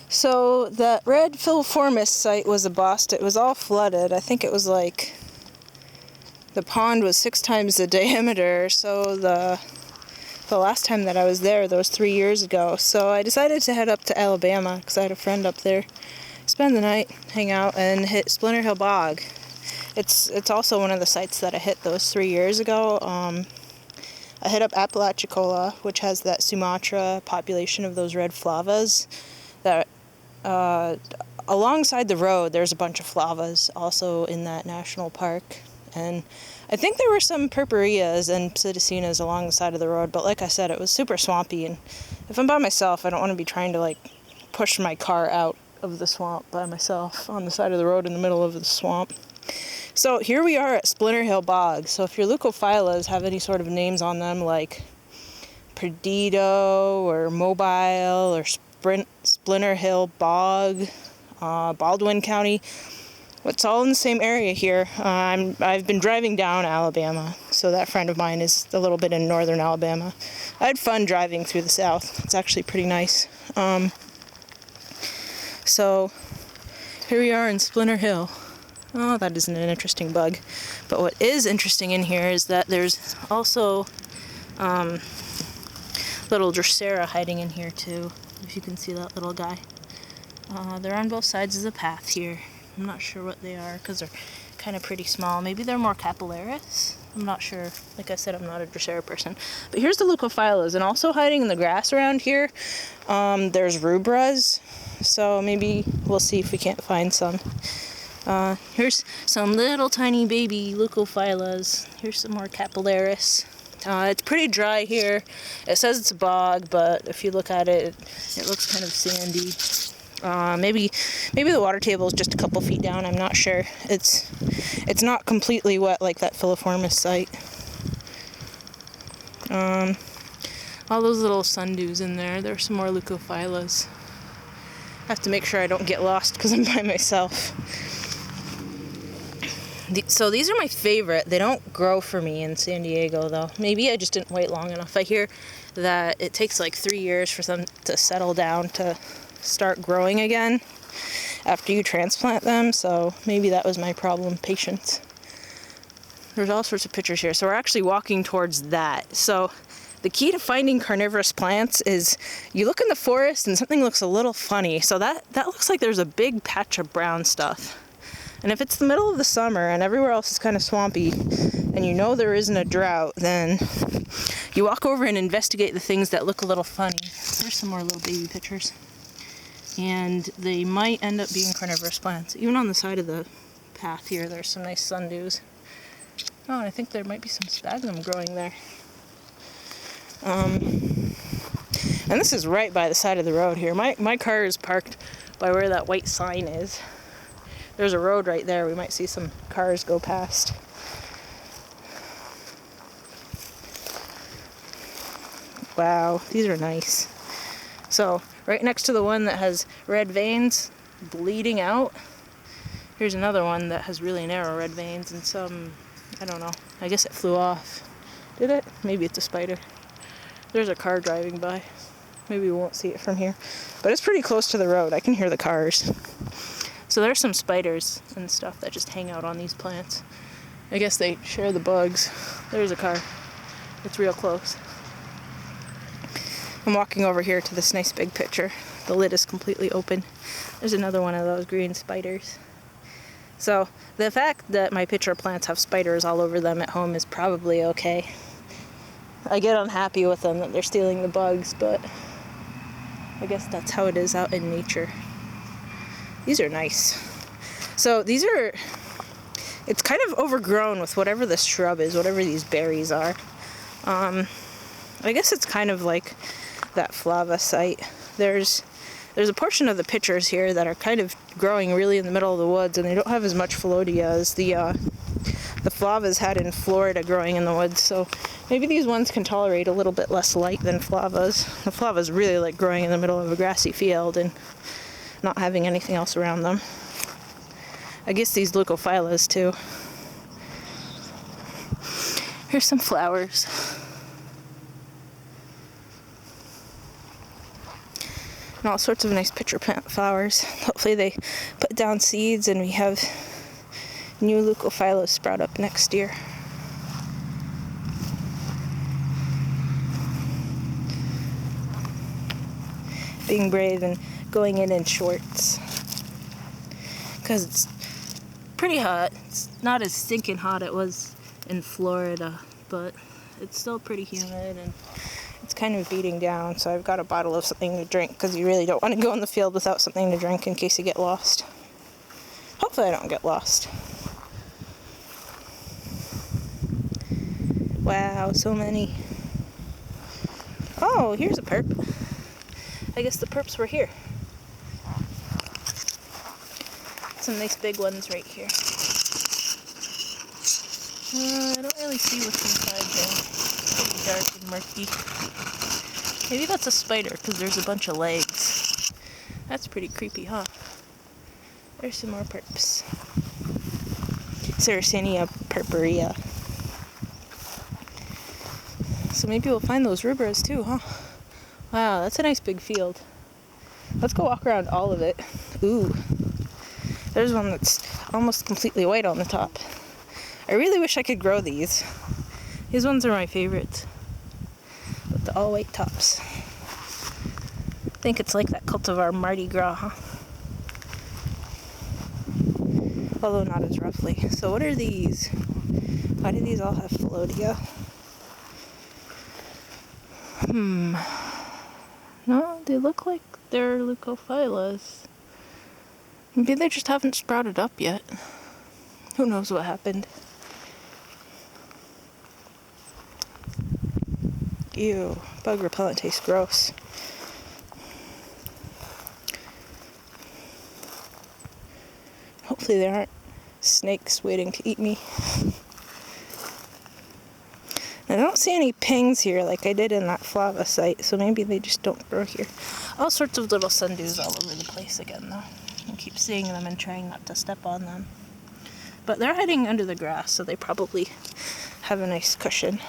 So that red filiformis site was a bust. It was all flooded. I think it was like the pond was 6 times the diameter. So the last time that I was there, that was 3 years ago. So I decided to head up to Alabama because I had a friend up there. Spend the night, hang out, and hit Splinter Hill Bog. It's also one of the sites that I hit those 3 years ago. I hit up Apalachicola, which has that Sumatra population of those red flavas. That alongside the road, there's a bunch of flavas also in that national park. And I think there were some purpurias and psittacinas along the side of the road, but like I said, it was super swampy. And if I'm by myself, I don't want to be trying to like push my car out of the swamp by myself on the side of the road in the middle of the swamp. So here we are at Splinter Hill Bog. So if your leucophyllas have any sort of names on them like Perdido or Mobile or Splinter Hill Bog, Baldwin County, it's all in the same area here. I've been driving down Alabama, so that friend of mine is a little bit in northern Alabama. I had fun driving through the south. It's actually pretty nice. So here we are in Splinter Hill. Oh, that isn't an interesting bug. But what is interesting in here is that there's also little Drosera hiding in here too, if you can see that little guy. They're on both sides of the path here. I'm not sure what they are because they're kind of pretty small. Maybe they're more capillaris. I'm not sure. Like I said, I'm not a Drosera person. But here's the leucophyllas, and also hiding in the grass around here, there's rubras. So maybe we'll see if we can't find some. Here's some little tiny baby leucophyllas. Here's some more capillaris. It's pretty dry here. It says it's a bog, but if you look at it, it looks kind of sandy. Maybe the water table is just a couple feet down. I'm not sure. It's not completely wet like that filiformis site. All those little sundews in there. There's some more leucophyllas. I have to make sure I don't get lost because I'm by myself. So these are my favorite. They don't grow for me in San Diego, though. Maybe I just didn't wait long enough. I hear that it takes like 3 years for them to settle down to start growing again after you transplant them. So maybe that was my problem, patience. There's all sorts of pictures here. So we're actually walking towards that. So the key to finding carnivorous plants is you look in the forest and something looks a little funny. So that looks like there's a big patch of brown stuff. And if it's the middle of the summer and everywhere else is kind of swampy and you know there isn't a drought, then you walk over and investigate the things that look a little funny. There's some more little baby pictures. And they might end up being carnivorous plants. Even on the side of the path here, there's some nice sundews. Oh, and I think there might be some sphagnum growing there. And this is right by the side of the road here. My car is parked by where that white sign is. There's a road right there. We might see some cars go past. Wow, these are nice. So, right next to the one that has red veins bleeding out, here's another one that has really narrow red veins and some, I don't know, I guess it flew off. Did it? Maybe it's a spider. There's a car driving by. Maybe we won't see it from here. But it's pretty close to the road. I can hear the cars. So there's some spiders and stuff that just hang out on these plants. I guess they share the bugs. There's a car. It's real close. I'm walking over here to this nice big picture. The lid is completely open. There's another one of those green spiders. So the fact that my pitcher plants have spiders all over them at home is probably okay. I get unhappy with them that they're stealing the bugs, but I guess that's how it is out in nature. These are nice. So it's kind of overgrown with whatever this shrub is, whatever these berries are. I guess it's kind of like that flava site. There's a portion of the pitchers here that are kind of growing really in the middle of the woods, and they don't have as much phlodia as the flavas had in Florida growing in the woods. So maybe these ones can tolerate a little bit less light than flavas. The flavas really like growing in the middle of a grassy field and not having anything else around them. I guess these leucophyllas too. Here's some flowers. and all sorts of nice pitcher plant flowers. Hopefully they put down seeds and we have new leucophylla sprout up next year. Being brave and going in shorts because it's pretty hot. It's not as stinking hot it was in Florida, but it's still pretty humid and it's kind of beating down, so I've got a bottle of something to drink because you really don't want to go in the field without something to drink in case you get lost. Hopefully I don't get lost. Wow, so many. Oh, here's a perp. I guess the perps were here. Some nice big ones right here. I don't really see what's inside there. It's pretty dark and murky. Maybe that's a spider because there's a bunch of legs. That's pretty creepy, huh? There's some more perps. Sarracenia purpurea. So maybe we'll find those rubras too, huh? Wow, that's a nice big field. Let's go walk around all of it. Ooh. There's one that's almost completely white on the top. I really wish I could grow these. These ones are my favorites. With the all white tops. I think it's like that cultivar Mardi Gras, huh? Although not as roughly. So what are these? Why do these all have Phallodia? No, they look like they're leucophyllas. Maybe they just haven't sprouted up yet. Who knows what happened? Ew, bug repellent tastes gross. Hopefully there aren't snakes waiting to eat me. I don't see any pings here like I did in that flava site, so maybe they just don't grow here. All sorts of little sundews all over the place again, though. I keep seeing them and trying not to step on them. But they're hiding under the grass, so they probably have a nice cushion.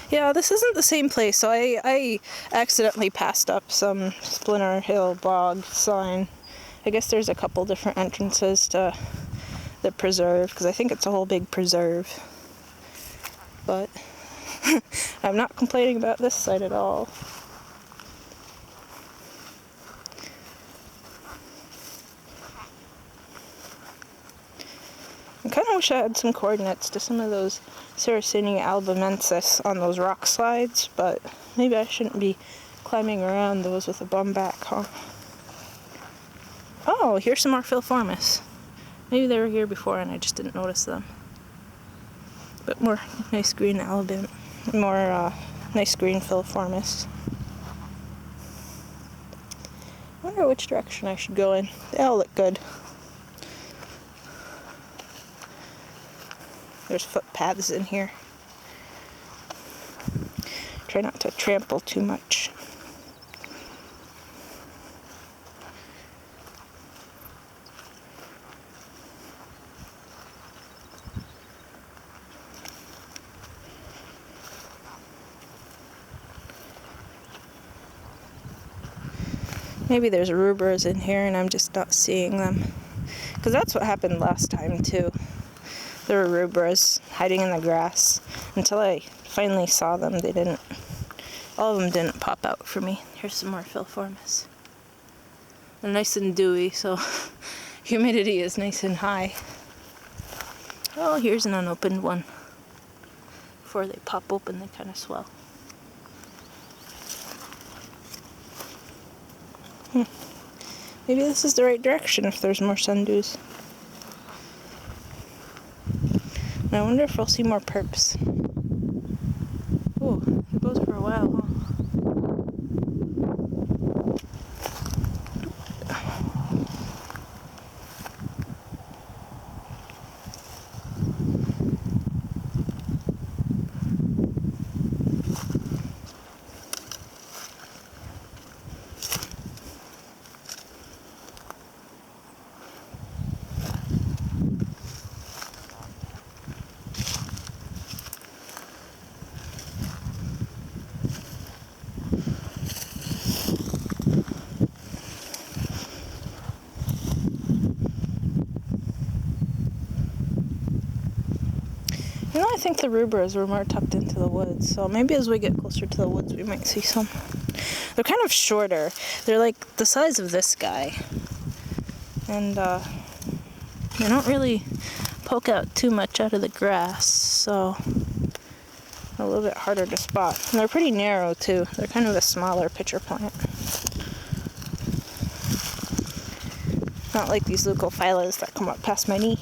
Yeah, this isn't the same place, so I accidentally passed up some Splinter Hill Bog sign. I guess there's a couple different entrances to the preserve, because I think it's a whole big preserve. But I'm not complaining about this site at all. I kind of wish I had some coordinates to some of those Sarracenia albamensis on those rock slides, but maybe I shouldn't be climbing around those with a bum back, huh? Oh, here's some more filiformis. Maybe they were here before and I just didn't notice them. But more nice green album, more nice green filiformis. I wonder which direction I should go in. They all look good. There's footpaths in here. Try not to trample too much. Maybe there's rubras in here and I'm just not seeing them. Because that's what happened last time too. There were rubras hiding in the grass. Until I finally saw them, they didn't, all of them didn't pop out for me. Here's some more filiformis. They're nice and dewy, so humidity is nice and high. Oh, here's an unopened one. Before they pop open, they kind of swell. Maybe this is the right direction if there's more sundews. I wonder if we'll see more perps. Oh, it goes for a while, huh? You know, I think the rubras were more tucked into the woods, so maybe as we get closer to the woods we might see some. They're kind of shorter. They're like the size of this guy. And they don't really poke out too much out of the grass, so a little bit harder to spot. And they're pretty narrow too. They're kind of a smaller pitcher plant. Not like these leucophyllas that come up past my knee.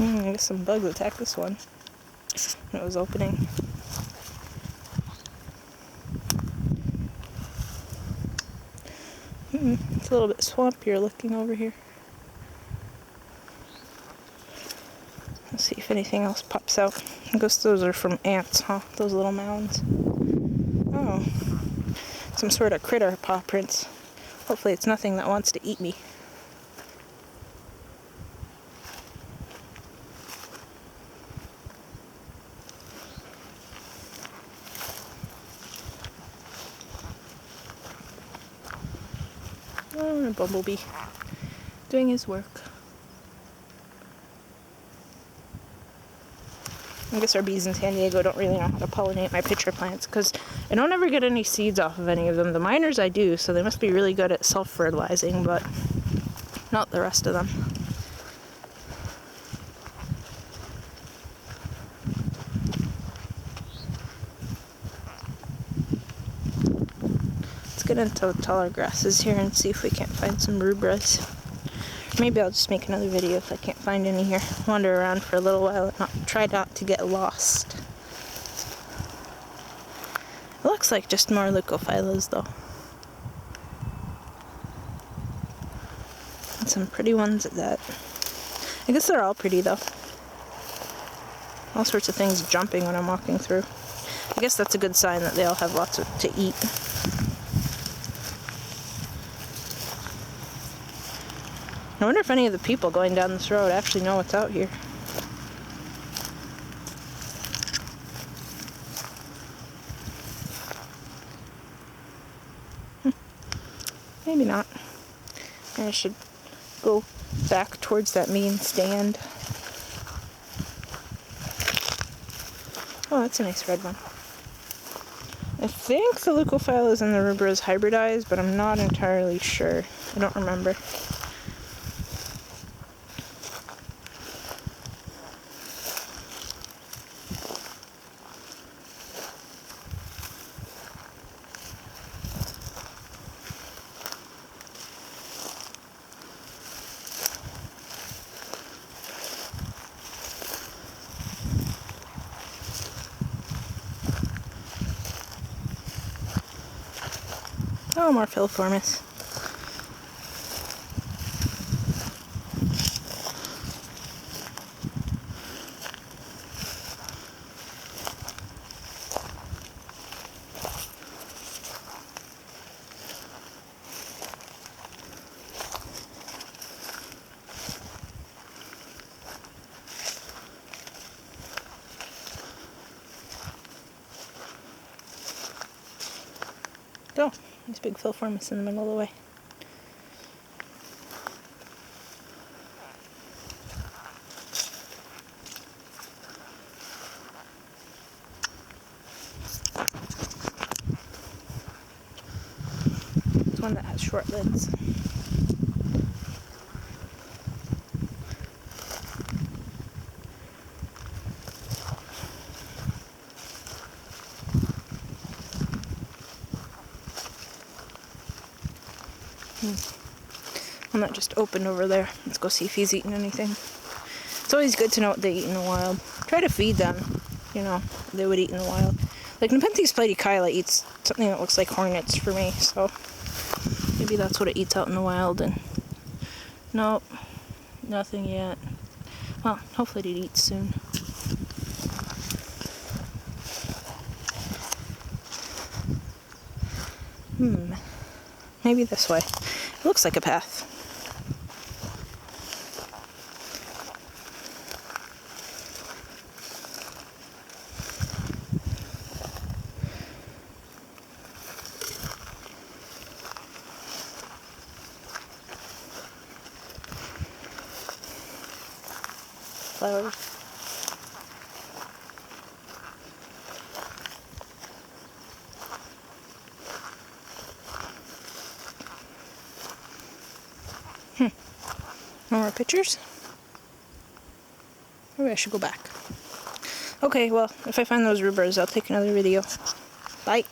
I guess some bugs attacked this one when it was opening. It's a little bit swampier looking over here. Let's see if anything else pops out. I guess those are from ants, huh? Those little mounds. Oh, some sort of critter paw prints. Hopefully it's nothing that wants to eat me. Oh, a bumblebee doing his work. I guess our bees in San Diego don't really know how to pollinate my pitcher plants because I don't ever get any seeds off of any of them. The miners I do, so they must be really good at self-fertilizing, but not the rest of them. Let's get into the taller grasses here and see if we can't find some rubras. Maybe I'll just make another video if I can't find any here. Wander around for a little while and try not to get lost. It looks like just more leucophyllas though. And some pretty ones at that. I guess they're all pretty though. All sorts of things jumping when I'm walking through. I guess that's a good sign that they all have lots to eat. I wonder if any of the people going down this road actually know what's out here. Maybe not. I should go back towards that main stand. Oh, that's a nice red one. I think the leucophyllas and the rubras hybridize, but I'm not entirely sure. I don't remember. Oh, more filiformis. Oh, there's big filiformis in the middle of the way. There's one that has short lids. One that just opened over there. Let's go see if he's eaten anything. It's always good to know what they eat in the wild. Try to feed them, you know, they would eat in the wild. Like Nepenthes platykyla eats something that looks like hornets for me, so maybe that's what it eats out in the wild. And nope, nothing yet. Well, hopefully it eats soon. Maybe this way. It looks like a path. flowers. No more pictures? Maybe I should go back. Okay, well, if I find those rhubards, I'll take another video. Bye.